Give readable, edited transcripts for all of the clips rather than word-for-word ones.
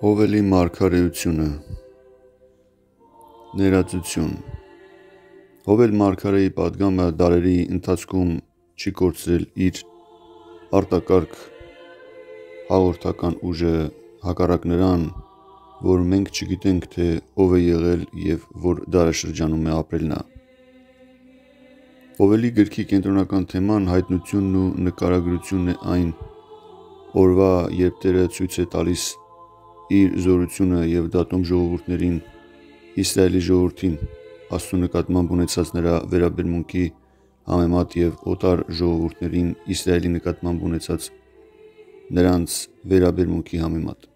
Հովելի մարգարեությունը ներածություն Հովել մարգարեի պատգամը դարերի ընթացքում չի կորցրել իր արտակարգ հաղորդական ուժը հակառակ նրան, որ մենք չգիտենք թե ով է եղել և որ դարաշրջանում է ապրել նա։ Հովելի գրքի կենտրոնական թեման հայտնությունն ու նկարագրությունն է այն օրվա, երբ Տերը ցույց է տալիս իր զորությունը և դատում ժողովուրդներին, Իսրայելի ժողովրդին, Աստծու նկատմամբ ունեցած նրա վերաբերմունքի համեմատ և օտար ժողովուրդներին Իսրայելի նկատմամբ ունեցած նրանց վերաբերմունքի համեմատ։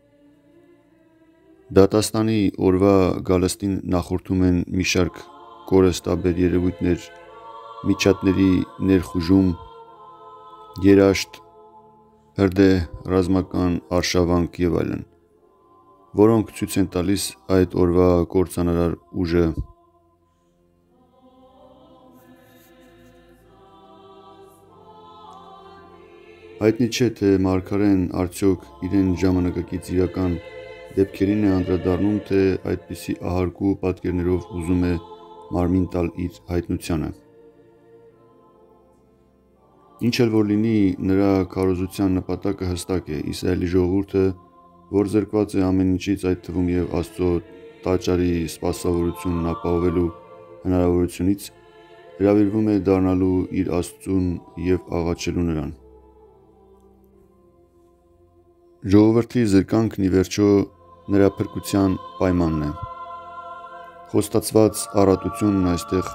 Դատաստանի օրվա գալստին նախորդում են մի շարք կորստաբեր երևույթներ, միջատների ներխուժում, երաշտ, հրդեհ, ռազմական արշավանք և այլն, որոնք ցույց են տալիս այդ օրվա կործանարար ուժը։ Հայտնի չէ, թե մարգարեն արդյոք իրեն ժամանակակից իրական դեպքերին է անդրադառնում, թե այդպիսի ահարկու պատկերներով ուզում է մարմին տալ իր հայտնությանը։ Ինչ էլ որ լինի, նրա քարոզության նպատակը հստակ է՝ Իսրայելի ժողովուրդը, որ զրկված է ամեն ինչից, այդ թվում և Աստծո տաճարի սպասավորությունն ապահովելու հնարավորությունից, հրավիրվում է դառնալու իր Աստծուն և աղաչելու նրան։ Ժողովրդի զրկանքն ի վերջո նրա փրկության պայմանն է։ Խոստացված առատությունն այստեղ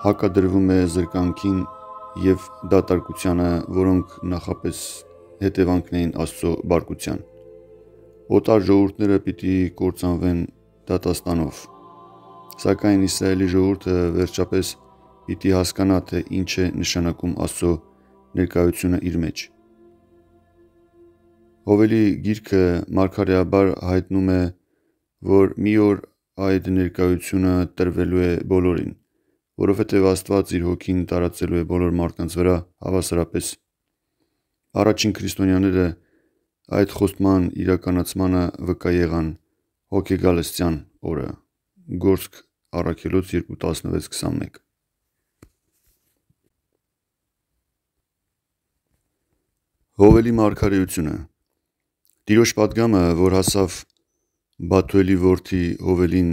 հակադրվում է զրկանքին և դատարկությանը, որոնք նախապես հետևանքն էին Աստծո բարկության։ Օտար ժողովուրդները պիտի կործանվեն դատաստանով, սակայն Իսրայելի ժողովուրդը վերջապես պիտի հասկանա, թե ինչ է նշանակում Աստծո ներկայությունը իր մեջ։ Հովելի գիրքը մարգարեաբար հայտնում է, որ մի օր այդ ներկայությունը տրվելու է բոլորին, որովհետև Աստված իր հոգին տարածելու է բոլոր մարդկանց վրա հավասարապես։ Առաջին քրիստոնյաները այդ խոստման իրականացմանը վկա եղան հոգեգալստյան օրը (Գործք Առաքելոց 2:16-21)։ Հովելի մարգարեությունը Տիրոջ պատգամը, որ հասավ Բաթուելի որդի Հովելին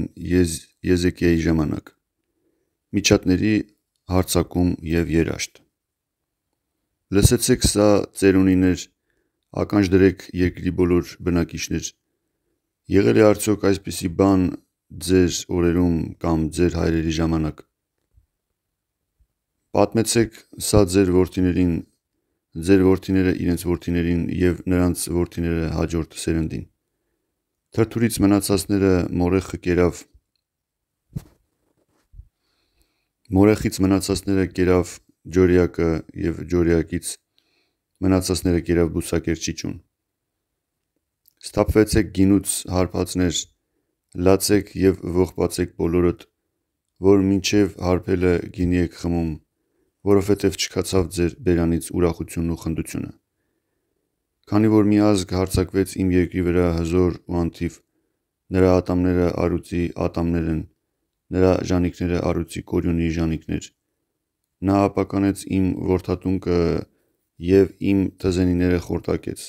Եզեկիայի ժամանակ։ Միջատների հարձակում և երաշտ։ Լսեցեք սա, ծերունիներ, ականջ դրեք երկրի բոլոր բնակիչներ։ Եղել է արդյոք այսպիսի բան ձեր օրերում կամ ձեր հայրերի ժամանակ։ Պատմեցեք սա ձեր որդիներին, ձեր որդիները իրենց որդիներին և նրանց որդիները հաջորդ սերնդին։ Թրթուրից մնացածները մորեխը կերավ, մորեխից մնացածները կերավ ջորյակը և ջորյակից մնացածները կերավ բուսակերչի ճուն։ Սթափվեցեք գինուց հարբածներ, լացեք և ողբացեք բոլորդ, որ մինչև հարբելը գինի եք խմում, որովհետև չքացավ ձեր բերանից ուրախությունն ու խնդությունը։ Քանի որ մի ազգ հարձակվեց իմ երկրի վրա հզոր ու անթիվ, նրա ատամները առյուծի ատամներ են, նրա ժանիքները առյուծի կորյունի ժանիքներ։ Նա ապականեց իմ որդատունկը և իմ թզենիները խորտակեց։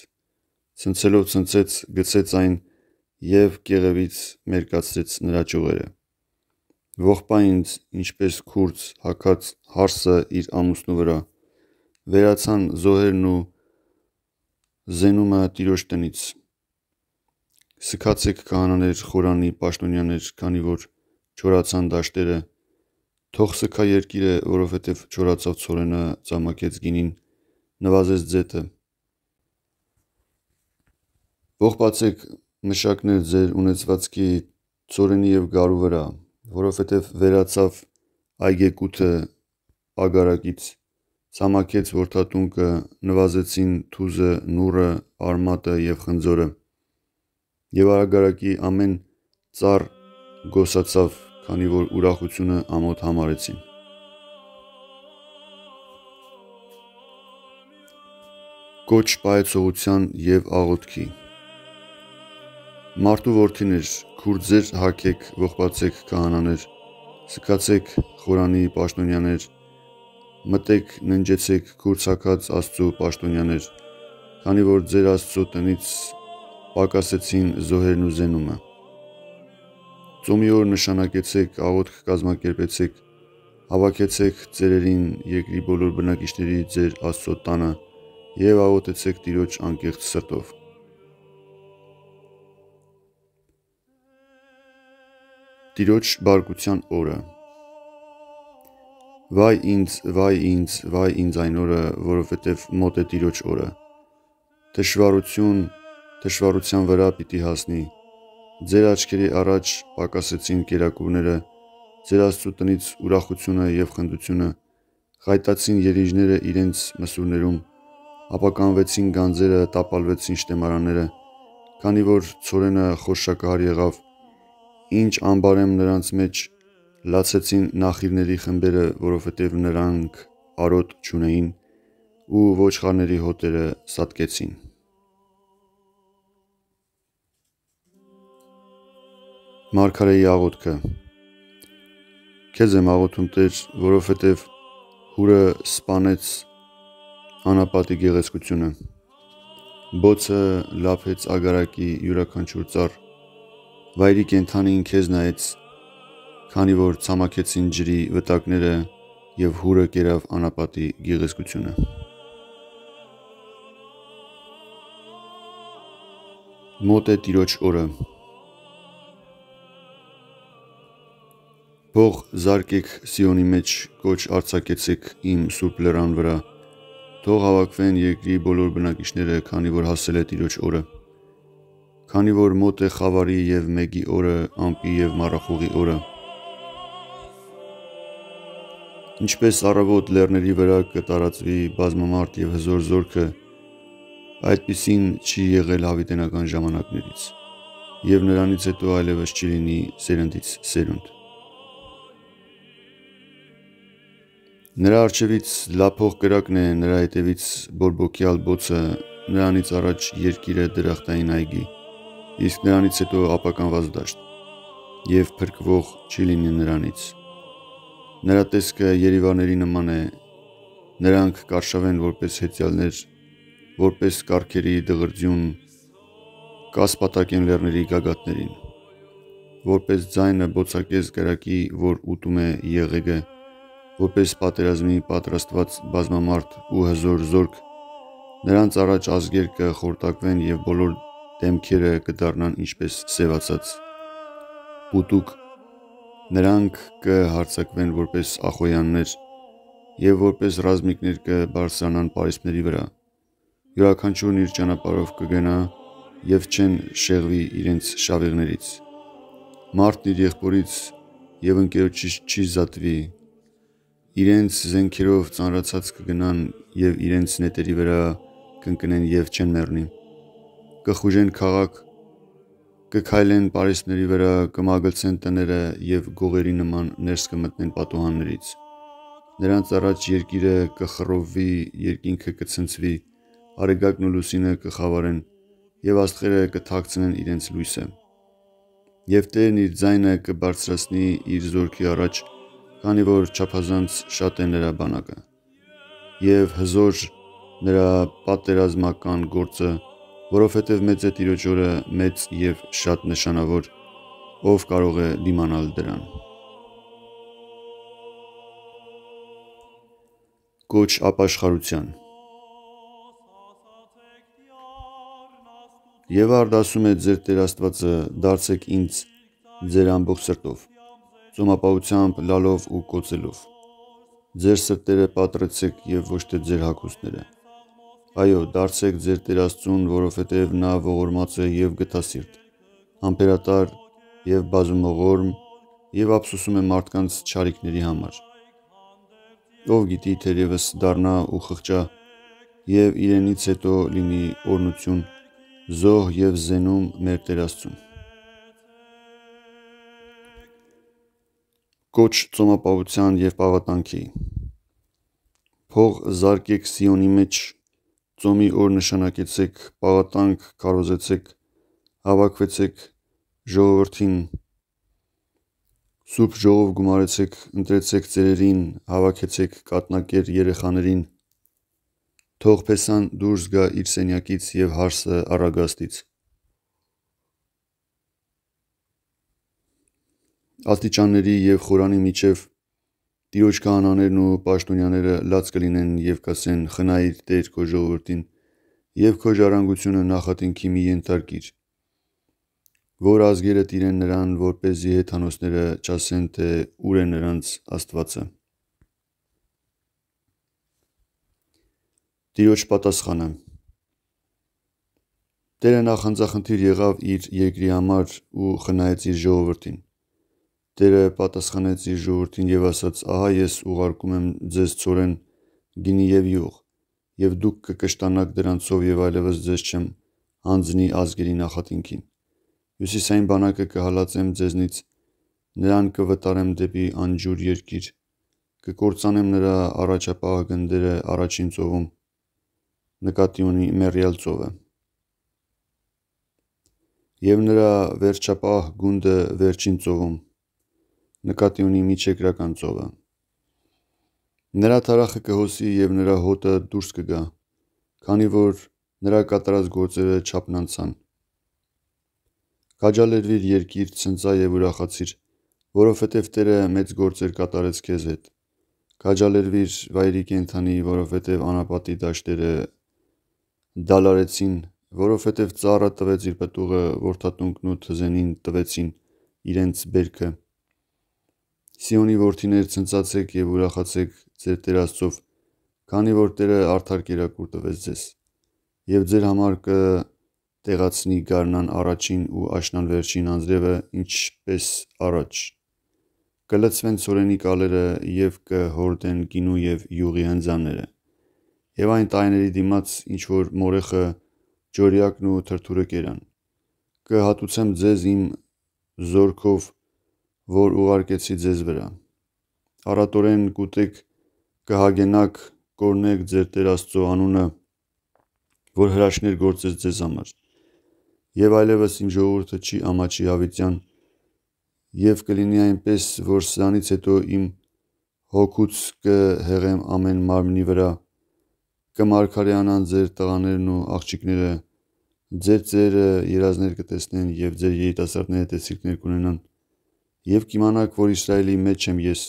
Ցնցելով ցնցեց, գցեց այն և կեղևից մերկացրեց նրա ճյուղերը։ Ողբա ինձ, ինչպես քուրձ հագած հարսը իր ամուսնու վրա, վերացան զոհերն ու զենումը Տիրոջ տնից։ Սգացեք քահանաներ, խորանի, պաշտոնյաներ, քանի որ չորացան դաշտերը, թող սգա երկիրը, որովհետև չորացավ ցորենը, ծամակեց գինին, նվազեց ձետը։ Ողբացեք մշակներ ձեր ունեցվածքի ցորենի և գարու վրա, որովհետև վերացավ այգեկութը ագարակից, ցամաքեց որդատունկը, նվազեցին թուզը, նուռը, արմատը և խնձորը, և ագարակի ամեն ծառ գոսացավ, քանի որ ուրախությունը ամոթ համարեցին։ Կոչ պահեցողության և աղոթքի Մարդու որդիներ, քուրձեր հագեք, ողբացեք քահանաներ, սկացեք խորանի պաշտոնյաներ, մտեք ննջեցեք քուրձ հագած Աստծու պաշտոնյաներ, քանի որ ձեր Աստծու տնից պակասեցին զոհերն ու զենումը։ Ծոմի օր նշանակեցեք, աղոթք կազմակերպեցեք, հավաքեցեք ծերերին երկրի բոլոր բնակիչների ձեր Աստծո տանը և աղոթեցեք Տիրոջ անկեղծ սրտով։ Տիրոջ բարկության օրը։ Վայ ինձ, վայ ինձ, վայ ինձ այն օրը, որովհետև մոտ է Տիրոջ օրը։ Թշվառություն թշվառության վրա պիտի հասնի։ Ձեր աչքերի առաջ պակասեցին կերակուրները, ձեր Աստծու տնից ուրախությունը և խնդությունը, խայտացին երիժները իրենց մսուրներում, ապականվեցին գանձերը, տապալվեցին շտեմարանները, քանի որ ցորենը խորշակահար եղավ, ինչ ամբարեմ նրանց մեջ, լացեցին նախիրների խմբերը, որովհետև նրանք արոտ չունեին, ու ոչխարների հոտերը սատկեցին։ Մարգարեի աղոթքը։ Քեզ եմ աղոթում, Տեր, որովհետև հուրը սպանեց անապատի գեղեցկությունը, բոցը լափեց ագարակի յուրաքանչյուր ծառ, վայրի կենդանին քեզ նայեց, քանի որ ցամաքեցին ջրի վտակները և հուրը կերավ անապատի գեղեցկությունը։ Մոտ է Տիրոջ օրը։ Փող զարկեք Սիոնի մեջ, կոչ արձակեցեք իմ սուրբ լեռան վրա, թող հավաքվեն երկրի բոլոր բնակիչները, քանի որ հասել է Տիրոջ օրը, քանի որ մոտ է խավարի և մեգի օրը, ամպի և մառախուղի օրը։ Ինչպես առավոտ լեռների վրա կտարածվի բազմամարդ և հզոր զորքը, այդպիսին չի եղել հավիտենական ժամանակներից, և նրանից հետո այլևս չի լինի սերնդից սերունդ։ Նրա առջևից լափող կրակն է, նրա հետևից բորբոքյալ բոցը, նրանից առաջ երկիրը դրախտային այգի, իսկ նրանից հետո ապականված դաշտ, և փրկվող չի լինի նրանից։ Նրա տեսքը երիվաների նման է, նրանք կարշավեն որպես հեծյալներ, որպես կառքերի դղրդյուն, կասպատակեն լեռների գագաթներին, որպես ձայնը բոցակез կրակի, որ ուտում է եղեգը, որպես պատերազմի պատրաստված բազմամարդ ու հզոր զորք, նրանց առաջ ազգեր կխորտակվեն և բոլոր դեմքերը կդառնան ինչպես սևացած պուտուկ, նրանք կհարձակվեն որպես ախոյաններ և որպես ռազմիկներ կբարձրանան պարիսպների վրա, յուրաքանչյուրն իր ճանապարհով կգնա և չեն շեղվի իրենց շավիղներից, մարդն իր եղբորից և ընկերոջից չի զատվի, իրենց զենքերով ծանրացած կգնան և իրենց նետերի վրա կընկնեն և չեն մեռնի, կխուժեն քաղաք, կքայլեն պարիսպների վրա, կմագլցեն տները և գողերի նման ներս կմտնեն պատուհաններից, նրանց առաջ երկիրը կխռովվի, երկինքը կցնցվի, արեգակն ու լուսինը կխավարեն և աստղերը կթաքցնեն իրենց լույսը, և Տերն իր ձայնը կբարձրացնի իր զորքի առաջ, քանի որ չափազանց շատ է նրա բանակը, և հզոր նրա պատերազմական գործը, որովհետև մեծ է Տիրոջ օրը, մեծ և շատ նշանավոր, ով կարող է դիմանալ դրան։ Կոչ ապաշխարության։ Եվ արդ ասում է ձեր Տեր Աստվածը. դարձեք ինձ ձեր ամբողջ սրտով, ծոմապահությամբ, լալով ու կոծելով, ձեր սրտերը պատռեցեք և ոչ թե ձեր հագուստները, այո, դարձեք ձեր Տեր Աստծուն, որովհետև նա ողորմած է և գթասիրտ, համբերատար և բազումողորմ և ափսոսում է մարդկանց չարիքների համար, ով գիտի թերևս դառնա ու խղճա և իրենից հետո լինի օրհնություն, զոհ և զենում մեր Տեր Աստծուն։ Կոչ ծոմապահության և պաղատանքի։ Փող զարկեք Սիոնի մեջ, ծոմի օր նշանակեցեք, պաղատանք քարոզեցեք, Հավաքվեցեք ժողովրդին, սուրբ ժողով գումարեցեք, ընտրեցեք ծերերին, հավաքեցեք կաթնակեր երեխաներին, թող Փեսան դուրս գա իր սենյակից և հարսը առագաստից։ Աստիճանների և խորանի միջև Տիրոջ քահանաներն ու պաշտոնյաները լաց կլինեն և կասեն. խնայիր Տեր քո ժողովրդին և քո ժառանգությունը նախատինքի մի ենթարկիր, որ ազգերը տիրեն նրան, որպեսզի հեթանոսները չասեն, թե ուր է նրանց Աստվածը։ Տիրոջ պատասխանը։ Տերը նախանձախնդիր եղավ իր երկրի համար ու խնայեց իր ժողովրդին։ Տերը պատասխանեց իր ժողովրդին և ասաց. ահա ես ուղարկում եմ ձեզ ցորեն, գինի և յուղ, և դուք կկշտանաք դրանցով և այլևս ձեզ չեմ հանձնի ազգերի նախատինքին։ Հյուսիսային բանակը կհալածեմ ձեզնից, նրան կվտարեմ դեպի անջուր երկիր, կկործանեմ նրա առաջապահ գնդերը առաջին ծովում, նկատի ունի մեռյալ ծովը, և նրա վերջապահ գունդը վերջին ծովում, նկատի ունի միջերկրական ծովը։ Նրա թարախը կհոսի և նրա հոտը դուրս կգա, քանի որ նրա կատարած գործերը չափնանցան։ Քաջալերվիր երկիր, ցնծա և ուրախացիր, որովհետև Տերը մեծ գործեր կատարեց քեզ հետ։ Քաջալերվիր, վայրի կենդանի, որովհետև անապատի դաշտերը դալարեցին, որովհետև ծառը տվեց իր պտուղը, որդատունկն ու թզենին տվեցին իրենց բերքը։ Սիոնի որդիներ, ցնծացեք և ուրախացեք ձեր Տեր Աստծով, քանի որ Տերը արդար կերակուր տվեց ձեզ, և ձեր համար կտեղացնի գարնան առաջին ու աշնան վերջին անձրևը, ինչպես առաջ։ Կլցվեն ցորենի կալերը և կհորդեն գինու և յուղի հնձանները։ Եվ այն տարիների դիմաց, ինչ որ մորեխը, ջորյակն ու թրթուրը կերան, կհատուցեմ ձեզ իմ զորքով, որ ուղարկեցի ձեզ վրա։ Առատորեն կուտեք, կհագենաք, կորնեք ձեր Տեր Աստծու անունը, որ հրաշքներ գործեց ձեզ համար։ Եվ այլևս իմ ժողովուրդը չի ամաչի հավիտյան, և կլինի այնպես, որ սրանից հետո իմ հոգուց կհեղեմ ամեն մարմնի վրա, կմարգարեանան ձեր տղաներն ու աղջիկները, ձեր ծերերը երազներ կտեսնեն և ձեր երիտասարդները տեսիլքներ կունենան, և կիմանաք, որ Իսրայելի մեջ եմ ես,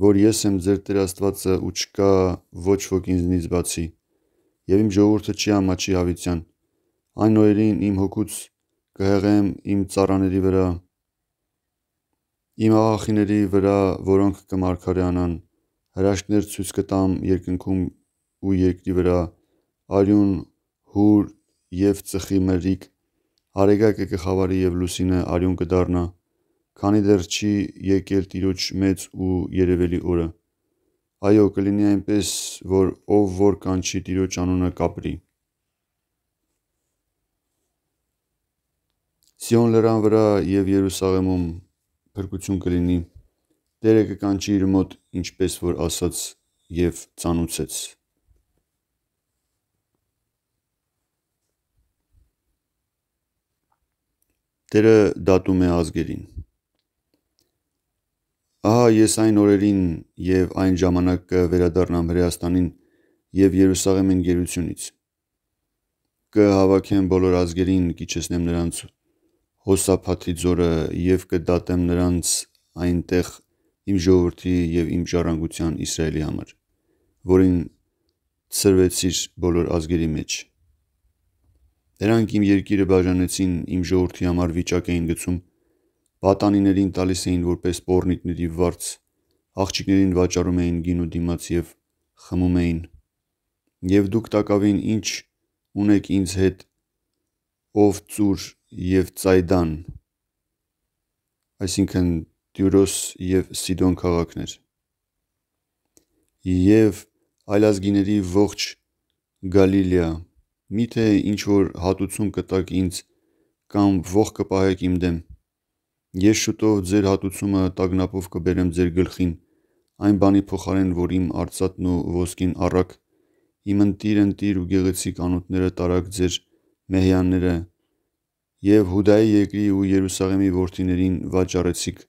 որ ես եմ ձեր Տեր Աստվածը ու չկա ոչ ոք ինձնից բացի, և իմ ժողովուրդը չի ամաչի հավիտյան։ Այն օրերին իմ հոգուց կհեղեմ իմ ծառաների վրա, իմ աղախիների վրա, որոնք կմարգարեանան, հրաշքներ ցույց կտամ երկնքում ու երկրի վրա, արյուն, հուր և ծխի մրրիկ, հարեգակը կխավարի և լուսինը արյուն կդառնա, քանի դեռ չի եկել Տիրոջ մեծ ու երևելի օրը։ Այո, կլինի այնպես, որ ով որ կանչի Տիրոջ անունը կապրի։ Սիոն լեռան վրա և Երուսաղեմում փրկություն կլինի, Տերը կկանչի իր մոտ, ինչպես որ ասաց և ծանուցեց։ Տերը դատում է ազգերին։ Ահա ես այն օրերին և այն ժամանակ կվերադառնամ Հրեաստանին և Երուսաղեմին գերությունից։ Կհավաքեմ բոլոր ազգերին, կիջեցնեմ նրանց հոսափաթի ձորը և կդատեմ նրանց այնտեղ իմ ժողովրդի և իմ ժառանգության Իսրայելի համար, որին ցրվեցիր բոլոր ազգերի մեջ։ Նրանք իմ երկիրը բաժանեցին, իմ ժողովրդի համար վիճակ էին գցում, պատանիներին տալիս էին որպես պոռնիկների վարձ, աղջիկներին վաճառում էին գինու դիմաց և խմում էին։ Եվ դուք տակավին ի՞նչ ունեք ինձ հետ, ով Ծուր և Ծայդան (Տիրոս և Սիդոն քաղաքներ) և այլազգիների ողջ Գալիլեա, միթե ինչ-որ հատուցում կտաք ինձ կամ ոխ կպահեք իմ դեմ։ Ես շուտով ձեր հատուցումը տագնապով կբերեմ ձեր գլխին, այն բանի փոխարեն, որ իմ արծաթն ու ոսկին առաք, իմ ընտիր ու գեղեցիկ անոթները տարաք ձեր մեհյանները և Հուդայի երկրի ու Երուսաղեմի որդիներին վաճառեցիք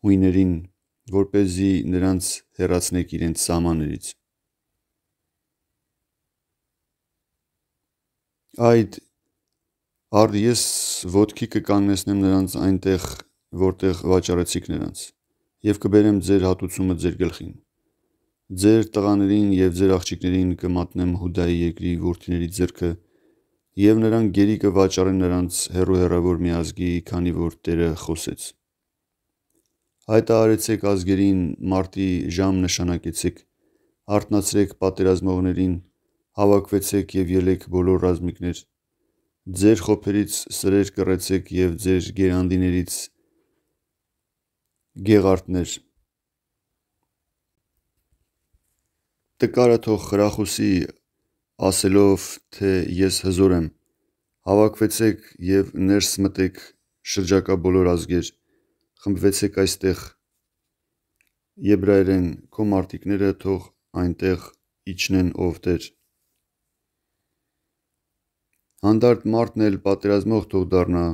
հույներին, որպեսզի նրանց հեռացնեք իրենց սահմաններից։ Այդ առ ես ոտքի կկանգնեցնեմ նրանց այնտեղ, որտեղ վաճառեցիք նրանց, և կբերեմ ձեր հատուցումը ձեր գլխին։ Ձեր տղաներին և ձեր աղջիկներին կմատնեմ Հուդայի երկրի որդիների ձեռքը, և նրանք գերի կվաճառեն նրանց հեռու հեռավոր մի ազգի, քանի որ Տերը խոսեց։ Հայտարարեցեք ազգերին, մարտի ժամ նշանակեցեք, արթնացրեք պատերազմողներին, հավաքվեցեք և ելեք բոլոր ռազմիկներ, ձեր խոփերից սրեր կռեցեք և ձեր գերանդիներից գեղարդներ։ Տկարը թող խրախուսի ասելով, թե ես հզոր եմ, հավաքվեցեք և ներս մտեք շրջակա բոլոր ազգեր, խմբվեցեք այստեղ, եբրայերեն քո մարտիկները թող այնտեղ իջնեն, ով Տեր։ Հանդարտ մարդն էլ պատերազմող թող դառնա,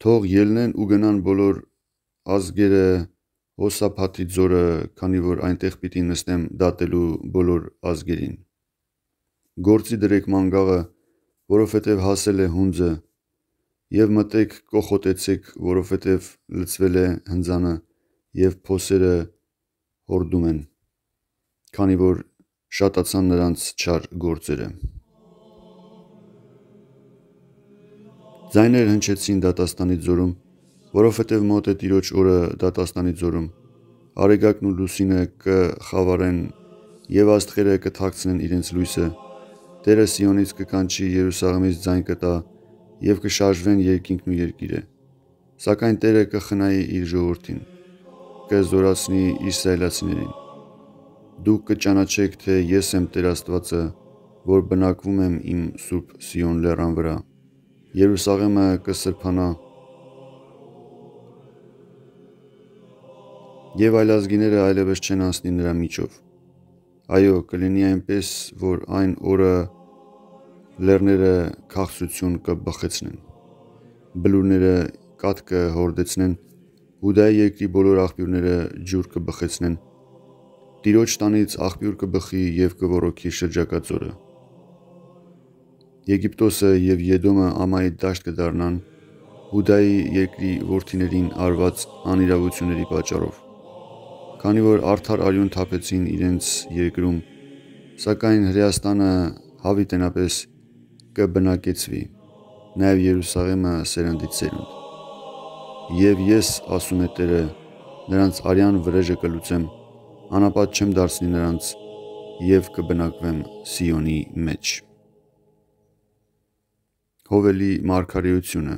թող ելնեն ու գնան բոլոր ազգերը Յոսափաթի ձորը, քանի որ այնտեղ պիտի նստեմ դատելու բոլոր ազգերին։ Գործի դրեք մանգաղը, որովհետև հասել է հունձը, և մտեք կոխոտեցեք, որովհետև լցվել է հնձանը, և փոսերը հորդում են, քանի որ շատացան նրանց չար գործերը։ Ձայներ հնչեցին դատաստանի ձորում, որովհետև մոտ է Տիրոջ օրը դատաստանի ձորում, արեգակն ու լուսինը կխավարեն, և աստղերը կթաքցնեն իրենց լույսը, Տերը Սիոնից կկանչի, Երուսաղեմից ձայն կտա, և կշարժվեն երկինքն ու երկիրը։ Սակայն Տերը կխնայի իր ժողովրդին, կզորացնի իսրայելցիներին։ Դուք կճանաչեք, թե ես եմ Տեր Աստվածը, որ բնակվում եմ իմ սուրբ Սիոն լեռան վրա։ Երուսաղեմը կսրբանա, և այլազգիները այլևս չեն անցնի նրա միջով։ Այո, կլինի այնպես, որ այն օրը լեռները քաղցրություն կբխեցնեն, բլուրները կաթ կհորդեցնեն, Հուդայի երկրի բոլոր աղբյուրները ջուր կբխեցնեն, Տիրոջ տանից աղբյուր կբխի և կոռոգի շրջակա ձորը։ Եգիպտոսը և Եդոմը ամայի դաշտ կդառնան Հուդայի երկրի որդիներին արված անիրավությունների պատճառով, քանի որ արդար արյուն թափեցին իրենց երկրում, սակայն Հրեաստանը հավիտենապես կբնակեցվի, նաև Երուսաղեմը սերնդից սերունդ։ Եվ ես, ասում է Տերը, նրանց արյան վրեժը կլուծեմ, անապատ չեմ դարձնի նրանց, և կբնակվեմ Սիոնի մեջ։ Հովելի մարգարեությունը։